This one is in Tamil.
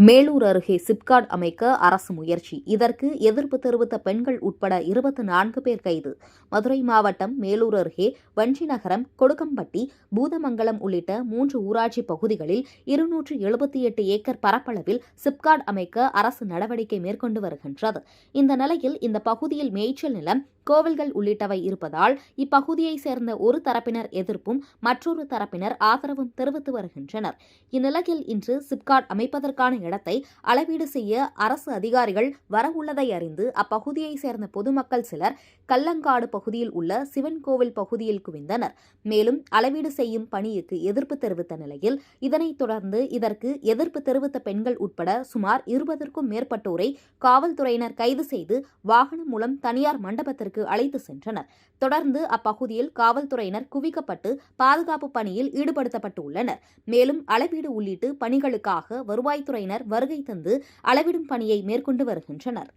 மேலூர் அருகே சிப்காட் அமைக்க அரசு முயற்சி. இதற்கு எதிர்ப்பு தெரிவித்த பெண்கள் உட்பட 24 பேர் கைது. மதுரை மாவட்டம் மேலூர் அருகே வஞ்சிநகரம், கொடுக்கம்பட்டி, பூதமங்கலம் உள்ளிட்ட 3 ஊராட்சி பகுதிகளில் 278 ஏக்கர் பரப்பளவில் சிப்காட் அமைக்க அரசு நடவடிக்கை மேற்கொண்டு வருகின்றது. இந்த நிலையில் இந்த பகுதியில் மேய்ச்சல் நிலம், கோவில்கள் உள்ளிட்டவை இருப்பதால் இப்பகுதியைச் சேர்ந்த ஒரு தரப்பினர் எதிர்ப்பும், மற்றொரு தரப்பினர் ஆதரவும் தெரிவித்து வருகின்றனர். இந்நிலையில் இன்று சிப்காட் அமைப்பதற்கான இடத்தை அளவீடு செய்ய அரசு அதிகாரிகள் வரவுள்ளதை அறிந்து அப்பகுதியைச் சேர்ந்த பொதுமக்கள் சிலர் கல்லங்காடு பகுதியில் உள்ள சிவன் கோவில் பகுதியில் குவிந்தனர். மேலும் அளவீடு செய்யும் பணிக்கு எதிர்ப்பு தெரிவித்த நிலையில் இதனைத் தொடர்ந்து இதற்கு எதிர்ப்பு தெரிவித்த பெண்கள் உட்பட சுமார் 20க்கும் மேற்பட்டோரை காவல்துறையினர் கைது செய்து வாகனம் மூலம் தனியார் மண்டபத்திற்கு அழைத்து சென்றனர். தொடர்ந்து அப்பகுதியில் காவல்துறையினர் குவிக்கப்பட்டு பாதுகாப்பு பணியில் ஈடுபடுத்தப்பட்டுள்ளனர். மேலும் அளவீடு உள்ளிட்ட பணிகளுக்காக வருவாய்த்துறையினர் வருகை தந்து அளவிடும் பணியை மேற்கொண்டு வருகின்றனர்.